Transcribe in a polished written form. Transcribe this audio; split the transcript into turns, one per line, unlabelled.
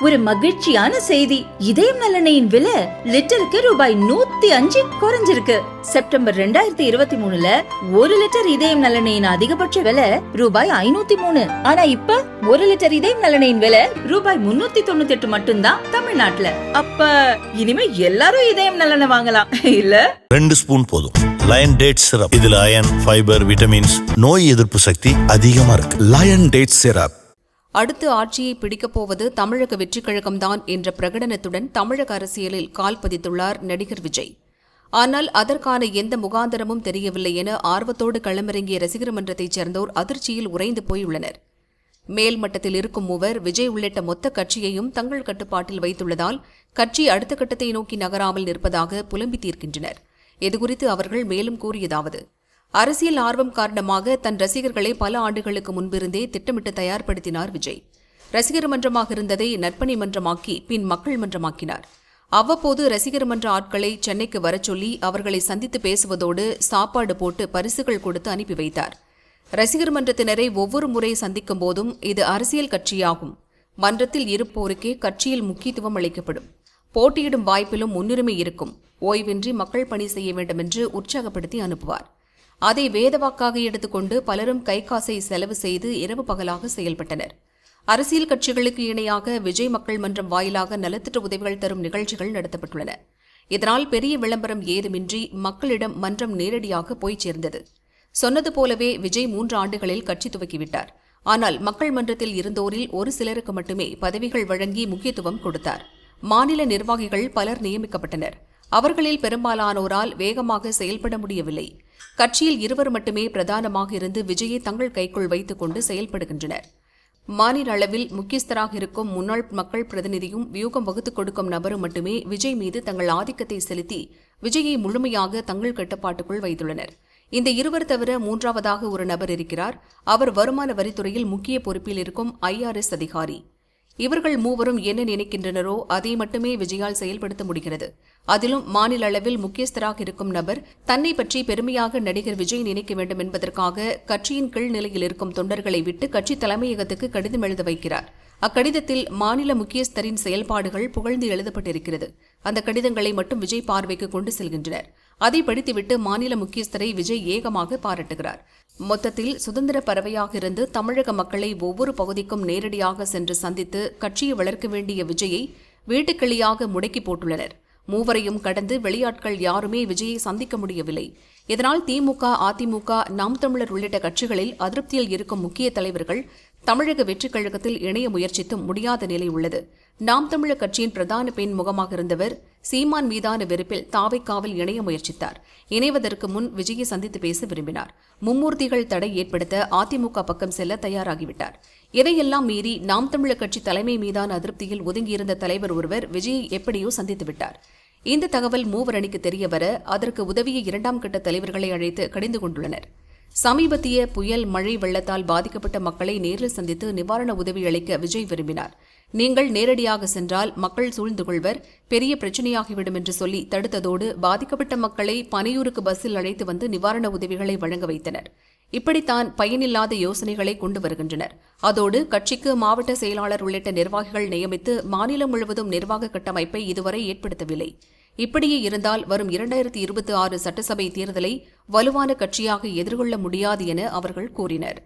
ஒரு மகிழ்ச்சியான செய்தி. இதயம் நல்லெண்ணெயின் விலை லிட்டருக்கு ரூபாய் 105 குறைஞ்சிருக்கு. செப்டம்பர் 2023ல 1 லிட்டர் இதயம் நல்லெண்ணெயின் அதிகபட்ச விலை ரூபாய் 503. ஆனா இப்ப 1 லிட்டர் இதயம் நல்லெண்ணெயின் விலை ரூபாய் 398 மட்டும்தான் தமிழ்நாட்டுல. அப்ப இனிமே எல்லாரும் இதயம் நல்லெண்ணெய் வாங்கலாம் இல்ல?
2 ஸ்பூன் போதும். Lion Date syrup. இதுல அயன், ஃபைபர், விட்டமின்ஸ், நோய் எதிர்ப்பு சக்தி அதிகமா இருக்கு. Lion Date syrup.
அடுத்து ஆட்சியை பிடிக்கப் போவது தமிழக வெற்றிக் கழகம்தான் என்ற பிரகடனத்துடன் தமிழக அரசியலில் கால் பதித்துள்ளார் நடிகர் விஜய். ஆனால் அதற்கான எந்த முகாந்தரமும் தெரியவில்லை என ஆர்வத்தோடு களமிறங்கிய ரசிகர் மன்றத்தைச் சேர்ந்தோர் அதிர்ச்சியில் உறைந்து போயுள்ளனர். மேல்மட்டத்தில் இருக்கும் மூவர் விஜய் உள்ளிட்ட மொத்த கட்சியையும் தங்கள் கட்டுப்பாட்டில் வைத்துள்ளதால் கட்சி அடுத்த கட்டத்தை நோக்கி நகராமல் நிற்பதாக புலம்பி தீர்க்கின்றனர். இதுகுறித்து அவர்கள் மேலும் கூறியதாவது: அரசியல் ஆர்வம் காரணமாக தன் ரசிகர்களை பல ஆண்டுகளுக்கு முன்பிருந்தே திட்டமிட்டு தயார்படுத்தினார் விஜய். ரசிகர் மன்றமாக இருந்ததை நற்பணி மன்றமாக்கி பின் மக்கள் மன்றமாக்கினார். அவ்வப்போது ரசிகர் மன்ற ஆட்களை சென்னைக்கு வரச் சொல்லி அவர்களை சந்தித்து பேசுவதோடு சாப்பாடு போட்டு பரிசுகள் கொடுத்து அனுப்பி வைத்தார். ரசிகர் மன்றத்தினரை ஒவ்வொரு முறை சந்திக்கும் போதும் இது அரசியல் கட்சியாகும், மன்றத்தில் இருப்போருக்கே கட்சியில் முக்கியத்துவம் அளிக்கப்படும், போட்டியிடும் வாய்ப்பிலும் முன்னுரிமை இருக்கும், ஓய்வின்றி மக்கள் பணி செய்ய வேண்டும் என்று உற்சாகப்படுத்தி அனுப்புவார். அதை வேதவாக்காக எடுத்துக்கொண்டு பலரும் கை காசை செலவு செய்து இரவு பகலாக செயல்பட்டனர். அரசியல் கட்சிகளுக்கு இணையாக விஜய் மக்கள் மன்றம் வாயிலாக நலத்திட்ட உதவிகள் தரும் நிகழ்ச்சிகள் நடத்தப்பட்டுள்ளன. இதனால் பெரிய விளம்பரம் ஏதுமின்றி மக்களிடம் மன்றம் நேரடியாக போய் சேர்ந்தது. சொன்னது போலவே விஜய் 3 ஆண்டுகளில் கட்சி துவக்கிவிட்டார். ஆனால் மக்கள் மன்றத்தில் இருந்தோரில் ஒரு சிலருக்கு மட்டுமே பதவிகள் வழங்கி முக்கியத்துவம் கொடுத்தார். மாநில நிர்வாகிகள் பலர் நியமிக்கப்பட்டனர். அவர்களில் பெரும்பாலானோரால் வேகமாக செயல்பட முடியவில்லை. கட்சியில் 2 மட்டுமே பிரதானமாக இருந்து விஜயை தங்கள் கைக்குள் வைத்துக் கொண்டு செயல்படுகின்றனர். மாநில அளவில் முக்கியஸ்தராக இருக்கும் முன்னாள் மக்கள் பிரதிநிதியும் வியூகம் வகுத்துக் கொடுக்கும் நபரும் மட்டுமே விஜய் மீது தங்கள் ஆதிக்கத்தை செலுத்தி விஜயை முழுமையாக தங்கள் கட்டுப்பாட்டுக்குள் வைத்துள்ளனர். இந்த 2 தவிர 3ஆவதாக ஒரு நபர் இருக்கிறார். அவர் வருமான வரித்துறையில் முக்கிய பொறுப்பில் இருக்கும் IRS அதிகாரி. இவர்கள் மூவரும் என்ன நினைக்கின்றனரோ அதை மட்டுமே விஜயால் செயல்படுத்த முடிகிறது. அதிலும் மாநில அளவில் முக்கியஸ்தராக இருக்கும் நபர் தன்னை பற்றி பெருமையாக நடிகர் விஜய் நினைக்க வேண்டும் என்பதற்காக கட்சியின் கீழ் நிலையில் இருக்கும் தொண்டர்களை விட்டு கட்சி தலைமையகத்துக்கு கடிதம் எழுத வைக்கிறார். அக்கடிதத்தில் மாநில முக்கியஸ்தரின் செயல்பாடுகள் புகழ்ந்து எழுதப்பட்டிருக்கிறது. அந்த கடிதங்களை மட்டும் விஜய் பார்வைக்கு கொண்டு செல்கின்றனர். அதை படித்துவிட்டு மாநில முக்கியஸ்தரை விஜய் ஏகமாக பாராட்டுகிறார். மொத்தத்தில் சுதந்திர பறவையாக இருந்து தமிழக மக்களை ஒவ்வொரு பகுதிக்கும் நேரடியாக சென்று சந்தித்து கட்சியை வளர்க்க வேண்டிய விஜயை வீட்டுக்கிளியாக முடக்கி போட்டுள்ளனர். மூவரையும் கடந்து வெளியாட்கள் யாருமே விஜயை சந்திக்க முடியவில்லை. இதனால் திமுக, அதிமுக, நாம் தமிழர் உள்ளிட்ட கட்சிகளில் அதிருப்தியில் இருக்கும் முக்கிய தலைவர்கள் தமிழக வெற்றிக் கழகத்தில் இணைய முயற்சித்தும் முடியாத நிலை உள்ளது. நாம் தமிழர் கட்சியின் பிரதான பெண் முகமாக இருந்தவர் சீமான் மீதான வெறுப்பில் தாவைக்காவில் இணைய முயற்சித்தார். இணைவதற்கு முன் விஜயை சந்தித்து பேச விரும்பினார். மும்மூர்த்திகள் தடை ஏற்படுத்த அதிமுக பக்கம் செல்ல தயாராகிவிட்டார். இதையெல்லாம் மீறி நாம் தமிழர் கட்சி தலைமை மீதான அதிருப்தியில் ஒதுங்கியிருந்த தலைவர் ஒருவர் விஜயை எப்படியோ சந்தித்துவிட்டார். இந்த தகவல் மூவர் அணிக்கு தெரியவர அதற்கு உதவிய 2ஆம் கட்ட தலைவர்களை அழைத்து கடிந்து கொண்டுள்ளனர். சமீபத்திய புயல், மழை, வெள்ளத்தால் பாதிக்கப்பட்ட மக்களை நேரில் சந்தித்து நிவாரண உதவி அளிக்க விஜய் விரும்பினார். நீங்கள் நேரடியாக சென்றால் மக்கள் சூழ்ந்து கொள்வர், பெரிய பிரச்சனையாகிவிடும் என்று சொல்லி தடுத்ததோடு பாதிக்கப்பட்ட மக்களை பனையூருக்கு பஸ்ஸில் அழைத்து வந்து நிவாரண உதவிகளை வழங்க வைத்தனர். இப்படித்தான் பயனில்லாத யோசனைகளை கொண்டு வருகின்றனர். அதோடு கட்சிக்கு மாவட்ட செயலாளர் உள்ளிட்ட நிர்வாகிகள் நியமித்து மாநிலம் முழுவதும் நிர்வாக கட்டமைப்பை இதுவரை ஏற்படுத்தவில்லை. இப்படியே இருந்தால் வரும் 2026 சட்டசபை தேர்தலை வலுவான கட்சியாக எதிர்கொள்ள முடியாது என அவர்கள் கூறினர்.